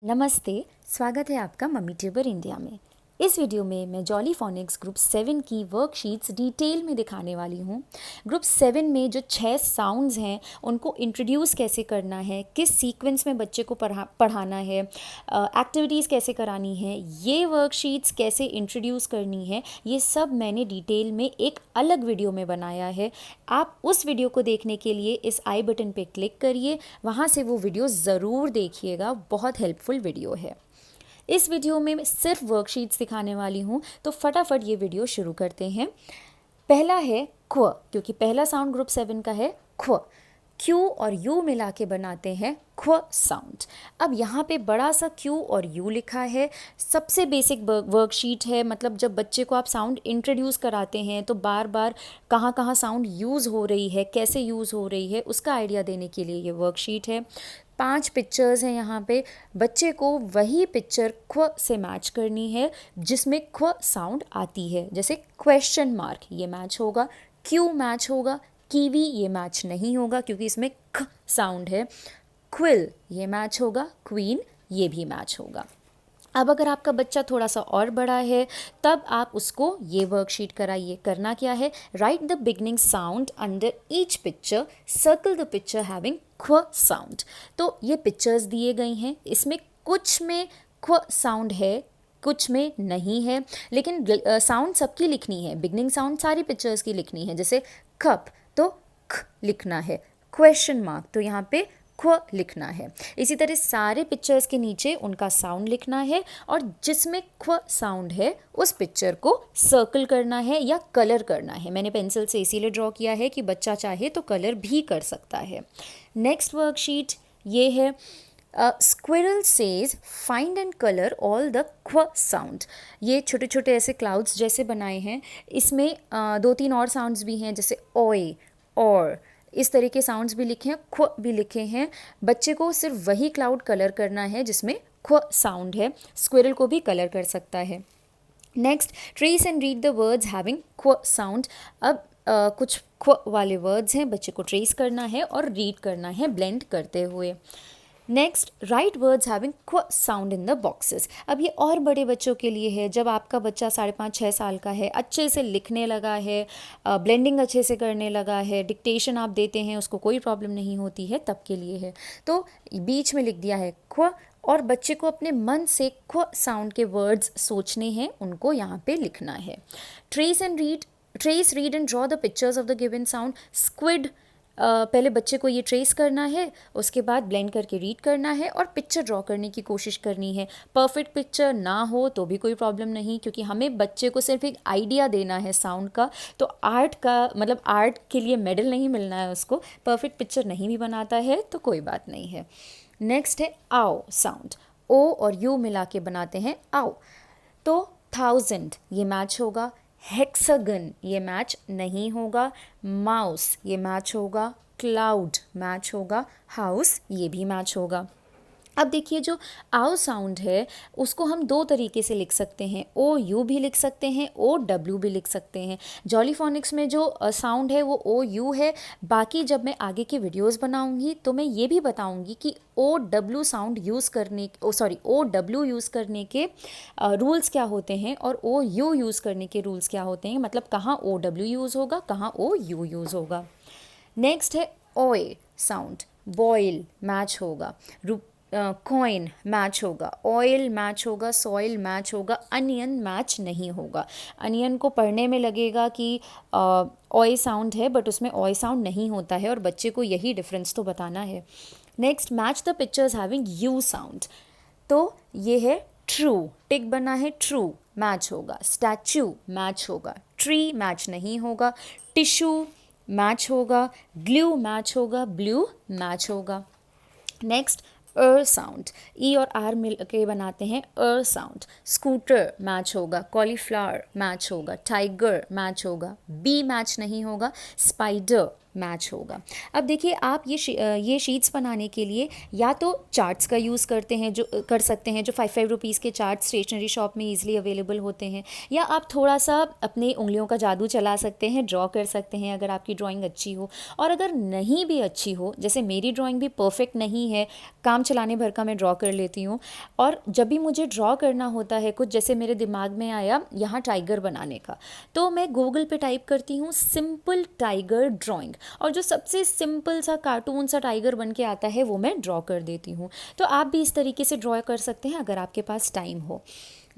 नमस्ते, स्वागत है आपका मम्मी ट्यूबर इंडिया में। इस वीडियो में मैं जॉली फोनिक्स ग्रुप 7 की वर्कशीट्स डिटेल में दिखाने वाली हूँ। ग्रुप 7 में जो 6 साउंड्स हैं उनको इंट्रोड्यूस कैसे करना है, किस सीक्वेंस में बच्चे को पढ़ाना है, एक्टिविटीज़ कैसे करानी है, ये वर्कशीट्स कैसे इंट्रोड्यूस करनी है, ये सब मैंने डिटेल में एक अलग वीडियो में बनाया है। आप उस वीडियो को देखने के लिए इस आई बटन पे क्लिक करिए, वहाँ से वो वीडियो ज़रूर देखिएगा, बहुत हेल्पफुल वीडियो है। इस वीडियो में मैं सिर्फ वर्कशीट्स दिखाने वाली हूँ, तो फटाफट ये वीडियो शुरू करते हैं। पहला है क्व, क्योंकि पहला साउंड ग्रुप 7 का है क्व। क्यू और यू मिला के बनाते हैं क्व साउंड। अब यहाँ पे बड़ा सा क्यू और यू लिखा है। सबसे बेसिक वर्कशीट है, मतलब जब बच्चे को आप साउंड इंट्रोड्यूस कराते हैं तो बार बार कहाँ कहाँ साउंड यूज़ हो रही है, कैसे यूज़ हो रही है, उसका आइडिया देने के लिए ये वर्कशीट है। 5 पिक्चर्स हैं यहाँ पे। बच्चे को वही पिक्चर क्व से मैच करनी है जिसमें क्व साउंड आती है। जैसे क्वेश्चन मार्क, ये मैच होगा। क्यू मैच होगा। कीवी ये मैच नहीं होगा क्योंकि इसमें ख साउंड है। क्विल ये मैच होगा। क्वीन ये भी मैच होगा। अब अगर आपका बच्चा थोड़ा सा और बड़ा है तब आप उसको ये वर्कशीट कराइए। करना क्या है, right the beginning sound under each picture, circle the picture having क्व साउंड। तो ये पिक्चर्स दिए गई हैं, इसमें कुछ में क्व साउंड है, कुछ में नहीं है, लेकिन साउंड सबकी लिखनी है। बिगनिंग साउंड सारी पिक्चर्स की लिखनी है। जैसे कप तो ख लिखना है, क्वेश्चन मार्क तो यहाँ पे क्व लिखना है। इसी तरह सारे पिक्चर्स के नीचे उनका साउंड लिखना है और जिसमें क्व साउंड है उस पिक्चर को सर्कल करना है या कलर करना है। मैंने पेंसिल से इसीलिए ड्रॉ किया है कि बच्चा चाहे तो कलर भी कर सकता है। नेक्स्ट वर्कशीट ये है squirrel says find and colour all the क्व साउंड। ये छोटे छोटे ऐसे क्लाउड्स जैसे बनाए हैं। इसमें 2-3 और साउंड्स भी हैं, जैसे ओए और इस तरह के साउंड्स भी लिखे हैं, क्व भी लिखे हैं। बच्चे को सिर्फ वही क्लाउड कलर करना है जिसमें क्व साउंड है। स्क्विरल को भी कलर कर सकता है। Next, trace and read the words having क्व साउंड। अब कुछ क्व वाले वर्ड्स हैं, बच्चे को ट्रेस करना है और रीड करना है ब्लेंड करते हुए। नेक्स्ट, राइट वर्ड्स हैविंग क्व साउंड इन द बॉक्सेस। अब ये और बड़े बच्चों के लिए है। जब आपका बच्चा 5.5-6 साल का है, अच्छे से लिखने लगा है, ब्लेंडिंग अच्छे से करने लगा है, डिक्टेशन आप देते हैं, उसको कोई प्रॉब्लम नहीं होती है, तब के लिए है। तो बीच में लिख दिया है क्व और बच्चे को अपने मन से क्व साउंड के वर्ड्स सोचने हैं, उनको यहाँ पे लिखना है। Trace, read and draw the pictures of the given sound. Squid, पहले बच्चे को ये ट्रेस करना है, उसके बाद ब्लेंड करके रीड करना है और पिक्चर ड्रॉ करने की कोशिश करनी है। परफेक्ट पिक्चर ना हो तो भी कोई प्रॉब्लम नहीं, क्योंकि हमें बच्चे को सिर्फ एक आइडिया देना है साउंड का। तो आर्ट का मतलब आर्ट के लिए मेडल नहीं मिलना है उसको। परफेक्ट पिक्चर नहीं भी बनाता है तो कोई बात नहीं है। नेक्स्ट है आओ साउंड। ओ और यू मिला के बनाते हैं आओ। तो 1000 ये मैच होगा। हेक्सागन ये मैच नहीं होगा। माउस ये मैच होगा। क्लाउड मैच होगा। हाउस ये भी मैच होगा। अब देखिए, जो आओ साउंड है उसको हम 2 तरीके से लिख सकते हैं। ओ यू भी लिख सकते हैं, ओ डब्ल्यू भी लिख सकते हैं। जॉली फोनिक्स में जो साउंड है वो ओ यू है। बाकी जब मैं आगे की वीडियोस बनाऊंगी तो मैं ये भी बताऊंगी कि ओ डब्ल्यू साउंड यूज़ करने ओ डब्ल्यू यूज़ करने के रूल्स क्या होते हैं और ओ यू यूज़ करने के रूल्स क्या होते हैं, मतलब कहाँ ओ डब्ल्यू यूज़ होगा, कहाँ ओ यू यूज़ होगा। नेक्स्ट है ओए साउंड। बॉयल मैच होगा। कॉइन मैच होगा। ऑयल मैच होगा। सॉइल मैच होगा। अनियन मैच नहीं होगा। अनियन को पढ़ने में लगेगा कि ऑय साउंड है, बट उसमें ऑय साउंड नहीं होता है और बच्चे को यही डिफरेंस तो बताना है। Next, match the pictures having U sound. तो ये है ट्रू, टिक बना है, ट्रू मैच होगा। स्टैचू मैच होगा। ट्री मैच नहीं होगा। टिश्यू मैच होगा। ग्लू मैच होगा। ब्लू मैच होगा। Next, sound. ई और आर मिल के बनाते हैं साउंड। स्कूटर मैच होगा। कॉलीफ्लावर मैच होगा। टाइगर मैच होगा। बी मैच नहीं होगा। स्पाइडर मैच होगा। अब देखिए आप ये शीट्स बनाने के लिए या तो चार्ट्स का यूज़ करते हैं, जो कर सकते हैं, जो 5 रुपीज़ के चार्ट स्टेशनरी शॉप में ईजिली अवेलेबल होते हैं, या आप थोड़ा सा अपनी उंगलियों का जादू चला सकते हैं, ड्रॉ कर सकते हैं अगर आपकी ड्राइंग अच्छी हो। और अगर नहीं भी अच्छी हो, जैसे मेरी ड्राइंग भी परफेक्ट नहीं है, काम चलाने भर का मैं ड्रॉ कर लेती हूँ, और जब भी मुझे ड्रॉ करना होता है कुछ, जैसे मेरे दिमाग में आया यहाँ टाइगर बनाने का, तो मैं गूगल पे टाइप करती हूँ सिंपल टाइगर ड्राइंग, और जो सबसे सिंपल सा कार्टून सा टाइगर बन के आता है वो मैं ड्रॉ कर देती हूँ। तो आप भी इस तरीके से ड्रॉ कर सकते हैं अगर आपके पास टाइम हो।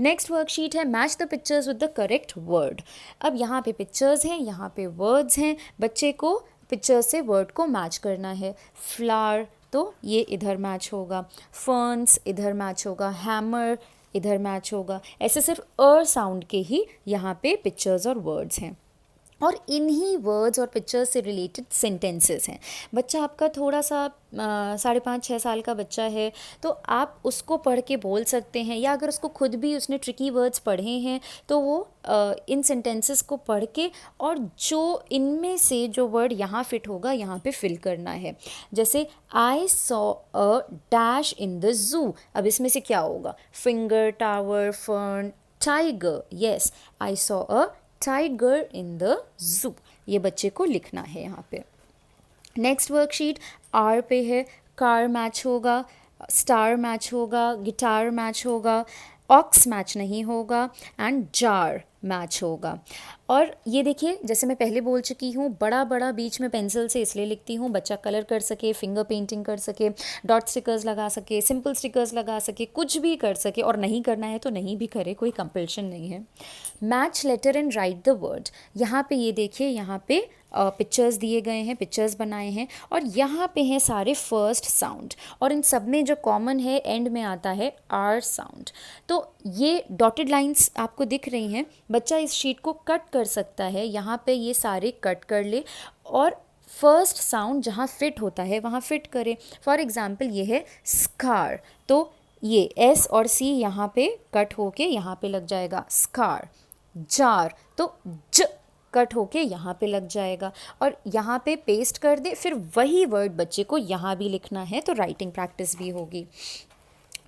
नेक्स्ट वर्कशीट है match the pictures with the correct word. अब यहाँ पे पिक्चर्स हैं, यहाँ पे वर्ड्स हैं, बच्चे को पिक्चर से वर्ड को मैच करना है। फ्लावर तो ये इधर मैच होगा, फर्न्स इधर मैच होगा, हैमर इधर मैच होगा। ऐसे सिर्फ साउंड के ही यहाँ पे पिक्चर्स और वर्ड्स हैं, और इन्हीं वर्ड्स और पिक्चर्स से रिलेटेड सेंटेंसेस हैं। बच्चा आपका थोड़ा सा 5.5-6 साल का बच्चा है, तो आप उसको पढ़ के बोल सकते हैं, या अगर उसको खुद भी उसने ट्रिकी वर्ड्स पढ़े हैं तो वो इन सेंटेंसेस को पढ़ के, और जो इनमें से जो वर्ड यहाँ फिट होगा यहाँ पे फिल करना है। जैसे आई saw a dash in the zoo, अब इसमें से क्या होगा? Finger, tower, fern, tiger. Yes, I saw a tiger in the zoo, ये बच्चे को लिखना है यहाँ पे। नेक्स्ट वर्कशीट आर पे है। कार मैच होगा, स्टार मैच होगा, गिटार मैच होगा, ऑक्स मैच नहीं होगा, एंड जार मैच होगा। और ये देखिए, जैसे मैं पहले बोल चुकी हूँ, बड़ा बड़ा बीच में पेंसिल से इसलिए लिखती हूँ बच्चा कलर कर सके, फिंगर पेंटिंग कर सके, डॉट स्टिकर्स लगा सके, सिंपल स्टिकर्स लगा सके, कुछ भी कर सके, और नहीं करना है तो नहीं भी करे, कोई कंपल्शन नहीं है। Match letter and write the word. यहाँ पे ये देखिए, यहाँ पे पिक्चर्स दिए गए हैं, पिक्चर्स बनाए हैं, और यहाँ पे हैं सारे फर्स्ट साउंड, और इन सब में जो कॉमन है एंड में आता है आर साउंड। तो ये डॉटेड लाइंस आपको दिख रही हैं, बच्चा इस शीट को कट कर सकता है, यहाँ पे ये सारे कट कर ले और फर्स्ट साउंड जहाँ फिट होता है वहाँ फिट करे। फॉर एग्जाम्पल ये है स्कार, तो ये एस और सी यहाँ पे कट होके यहाँ पे लग जाएगा स्कार। जार तो ज कट होके यहाँ पे लग जाएगा, और यहाँ पे पेस्ट कर दे, फिर वही वर्ड बच्चे को यहाँ भी लिखना है, तो राइटिंग प्रैक्टिस भी होगी।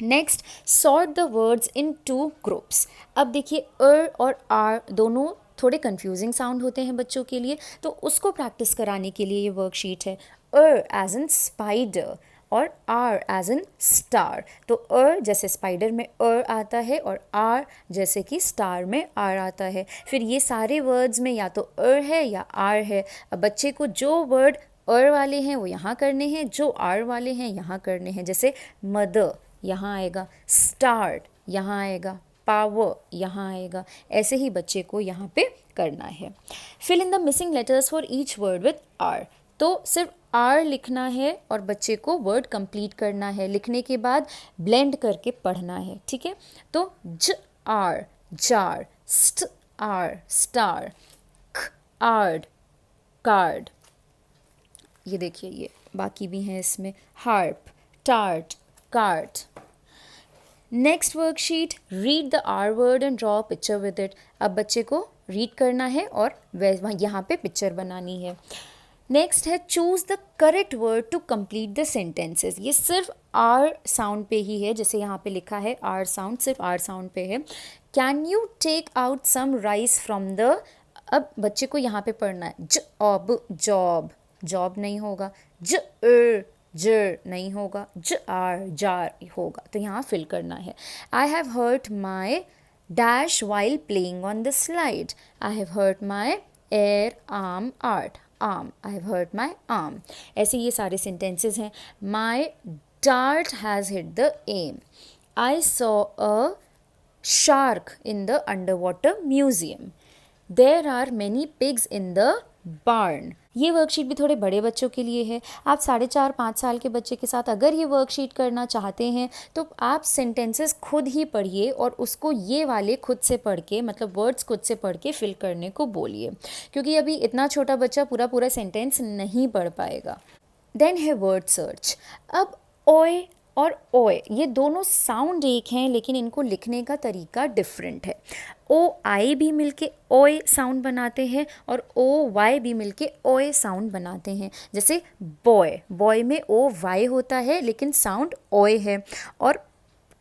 Next, sort the words in 2 groups. अब देखिए और आर दोनों थोड़े कंफ्यूजिंग साउंड होते हैं बच्चों के लिए, तो उसको प्रैक्टिस कराने के लिए ये वर्कशीट है। एज इन स्पाइडर और आर एज इन स्टार। तो जैसे स्पाइडर में आता है, और आर जैसे कि स्टार में आर आता है। फिर ये सारे वर्ड्स में या तो है या आर है। अब बच्चे को जो वर्ड वाले हैं वो यहाँ करने हैं, जो आर वाले हैं यहाँ करने हैं। जैसे मदर यहाँ आएगा, स्टार्ट यहाँ आएगा, पावर यहाँ आएगा। ऐसे ही बच्चे को यहाँ पे करना है। Fill in the missing letters for each word with R. तो सिर्फ आर लिखना है और बच्चे को वर्ड कंप्लीट करना है। लिखने के बाद ब्लेंड करके पढ़ना है, ठीक है। तो ज आर जार, स्ट आर स्टार, ख आर्ड कार्ड। ये देखिए, ये बाकी भी हैं इसमें, harp, tart, cart. Next worksheet, read the R word and draw picture with it. अब बच्चे को रीड करना है और यहाँ पे पिक्चर बनानी है। नेक्स्ट है choose the correct word to complete the sentences. ये सिर्फ आर साउंड पे ही है, जैसे यहाँ पे लिखा है आर साउंड, सिर्फ आर साउंड पे है। Can you take out some rice from the. अब बच्चे को यहाँ पे पढ़ना है जॉब, जॉब, जॉब नहीं होगा, जर नहीं होगा, जार होगा, तो यहाँ फिल करना है। I have hurt my dash while playing on the slide. I have hurt my air arm art, arm, I have hurt my arm. ऐसे ये सारे सेंटेंसेस हैं। My dart has hit the aim. I saw a shark in the underwater museum. There are many pigs in the barn. ये worksheet भी थोड़े बड़े बच्चों के लिए है। आप 4.5-5 साल के बच्चे के साथ अगर ये वर्कशीट करना चाहते हैं तो आप सेंटेंसेस खुद ही पढ़िए और उसको ये वाले खुद से पढ़ के, मतलब वर्ड्स खुद से पढ़ के फिल करने को बोलिए, क्योंकि अभी इतना छोटा बच्चा पूरा सेंटेंस नहीं पढ़ पाएगा। देन है वर्ड सर्च। अब ओए, और ओए, ये दोनों साउंड एक हैं लेकिन इनको लिखने का तरीका डिफरेंट है। ओ आई भी मिलके ओए साउंड बनाते हैं और ओ वाई भी मिलके ओए साउंड बनाते हैं। जैसे बॉय, बॉय में ओ वाई होता है लेकिन साउंड ओए है। और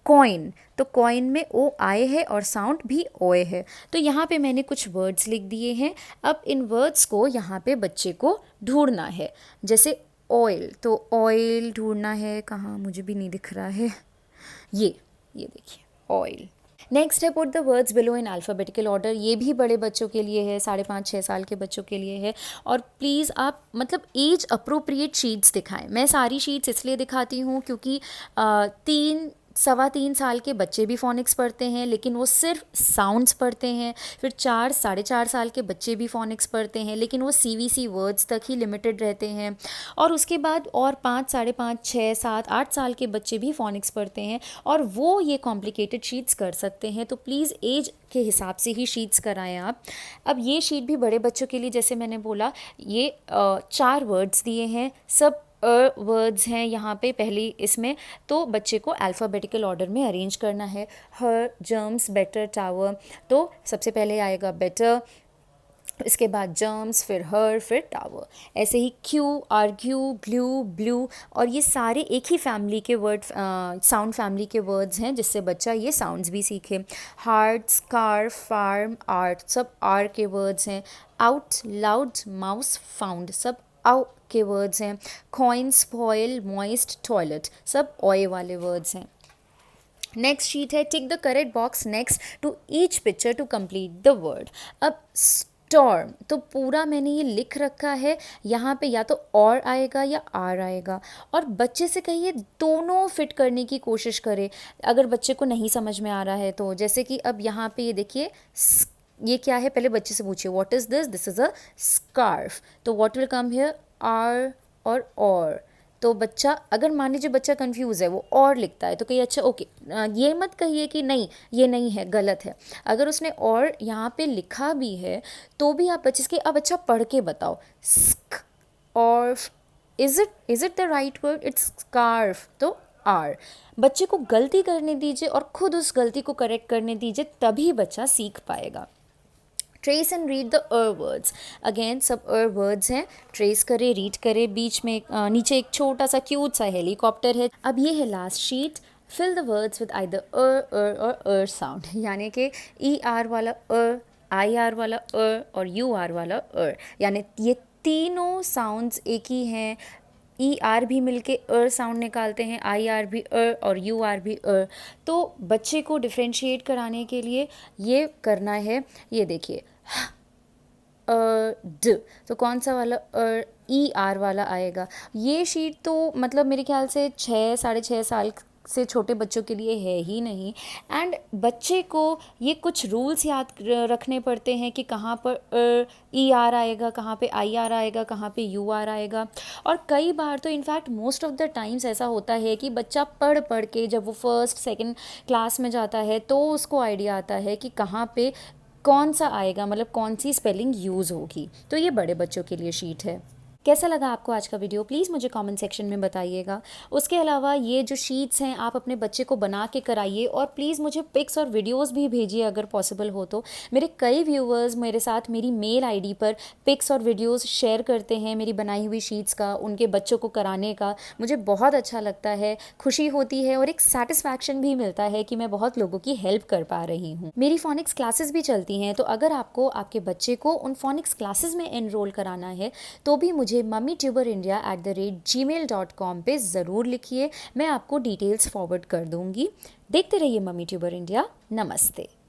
कॉइन, तो कॉइन में ओ आई है और साउंड भी ओए है। तो यहाँ पे मैंने कुछ वर्ड्स लिख दिए हैं। अब इन वर्ड्स को यहाँ पे बच्चे को ढूंढना है। जैसे ऑयल, तो ऑयल ढूंढना है, कहाँ, मुझे भी नहीं दिख रहा है, ये देखिए ऑयल। नेक्स्ट है put the words below in alphabetical order. ये भी बड़े बच्चों के लिए है, 5.5-6 साल के बच्चों के लिए है। और प्लीज़ आप मतलब एज अप्रोप्रिएट शीट्स दिखाएं। मैं सारी शीट्स इसलिए दिखाती हूँ क्योंकि 3-3.25 साल के बच्चे भी फोनिक्स पढ़ते हैं लेकिन वो सिर्फ साउंड्स पढ़ते हैं। फिर 4-4.5 साल के बच्चे भी फोनिक्स पढ़ते हैं लेकिन वो CVC वर्ड्स तक ही लिमिटेड रहते हैं। और उसके बाद और 5-5.5-6-7-8 साल के बच्चे भी फोनिक्स पढ़ते हैं और वो ये कॉम्प्लिकेटेड शीट्स कर सकते हैं। तो प्लीज़ एज के हिसाब से ही शीट्स कराएं आप। अब ये शीट भी बड़े बच्चों के लिए, जैसे मैंने बोला, ये 4 वर्ड्स दिए हैं, सब वर्ड्स हैं यहाँ पे पहली इसमें। तो बच्चे को अल्फ़ाबेटिकल ऑर्डर में अरेंज करना है। हर, जर्म्स, बेटर, टावर। तो सबसे पहले आएगा बेटर, इसके बाद जर्म्स, फिर हर, फिर टावर। ऐसे ही क्यू, आर्ग्यू, ग्लू, ब्लू, और ये सारे एक ही फैमिली के वर्ड, साउंड फैमिली के वर्ड्स हैं जिससे बच्चा ये साउंड्स भी सीखे। हार्ट, स्कार्फ, फार्म, आर्ट, सब आर के वर्ड्स हैं। आउट, लाउड, माउस, फाउंड, सब आउ के वर्ड्स हैं। कॉइन, स्पॉइल, मॉइस्ट, टॉयलेट, सब ऑय वाले वर्ड्स हैं। नेक्स्ट शीट है tick the correct box next to each picture to complete the word. अब स्टॉर्म, तो पूरा मैंने ये लिख रखा है, यहाँ पे या तो और आएगा या आर आएगा। और बच्चे से कहिए दोनों फिट करने की कोशिश करे अगर बच्चे को नहीं समझ में आ रहा है तो। जैसे कि अब यहाँ पे ये देखिए, ये क्या है, पहले बच्चे से पूछिए what is this, this is a scarf. तो what will come here, R और। तो बच्चा, अगर मान लीजिए बच्चा कंफ्यूज है, वो और लिखता है, तो कहिए अच्छा ओके, ये मत कहिए कि नहीं ये नहीं है, गलत है। अगर उसने और यहाँ पे लिखा भी है तो भी आप बच्चे के, अब अच्छा पढ़ के बताओ, स्क और is it the right word, it's scarf, तो आर। बच्चे को गलती करने दीजिए और खुद उस गलती को करेक्ट करने दीजिए, तभी बच्चा सीख पाएगा। Trace and read the words. Again सब वर्ड्स हैं, ट्रेस करें, रीड करें। बीच में नीचे एक छोटा सा क्यूट सा हेलीकॉप्टर है। अब ये है last sheet, fill the words with either or sound, यानी कि ER वाला IR वाला और UR वाला यानी ये तीनों साउंड्स एक ही हैं। ER भी मिलके साउंड निकालते हैं, IR भी और UR भी। तो बच्चे को डिफ्रेंशिएट कराने के लिए ये करना है। ये देखिए ड, तो कौन सा वाला ER वाला आएगा। ये शीट तो मतलब मेरे ख्याल से 6-6.5 साल से छोटे बच्चों के लिए है ही नहीं। एंड बच्चे को ये कुछ रूल्स याद रखने पड़ते हैं कि कहाँ पर ER आएगा, कहाँ पे IR आएगा, कहाँ पे UR आएगा। और कई बार तो in fact most of the times ऐसा होता है कि बच्चा पढ़ पढ़ के जब वो 1st-2nd क्लास में जाता है तो उसको आइडिया आता है कि कहाँ पे कौन सा आएगा, मतलब कौन सी स्पेलिंग यूज़ होगी। तो ये बड़े बच्चों के लिए शीट है। कैसा लगा आपको आज का वीडियो, प्लीज़ मुझे कमेंट सेक्शन में बताइएगा। उसके अलावा ये जो शीट्स हैं आप अपने बच्चे को बना के कराइए और प्लीज़ मुझे पिक्स और वीडियोस भी भेजिए अगर पॉसिबल हो तो। मेरे कई व्यूअर्स मेरे साथ मेरी मेल आईडी पर पिक्स और वीडियोस शेयर करते हैं मेरी बनाई हुई शीट्स का, उनके बच्चों को कराने का। मुझे बहुत अच्छा लगता है, खुशी होती है और एक सेटिस्फैक्शन भी मिलता है कि मैं बहुत लोगों की हेल्प कर पा रही हूँ। मेरी फोनिक्स क्लासेस भी चलती हैं, तो अगर आपको आपके बच्चे को उन फोनिक्स क्लासेस में एनरोल कराना है तो भी मुझे mummytuber.india@gmail.com पे ज़रूर लिखिए। मैं आपको डिटेल्स फॉरवर्ड कर दूँगी। देखते रहिए मम्मी ट्यूबर इंडिया। नमस्ते।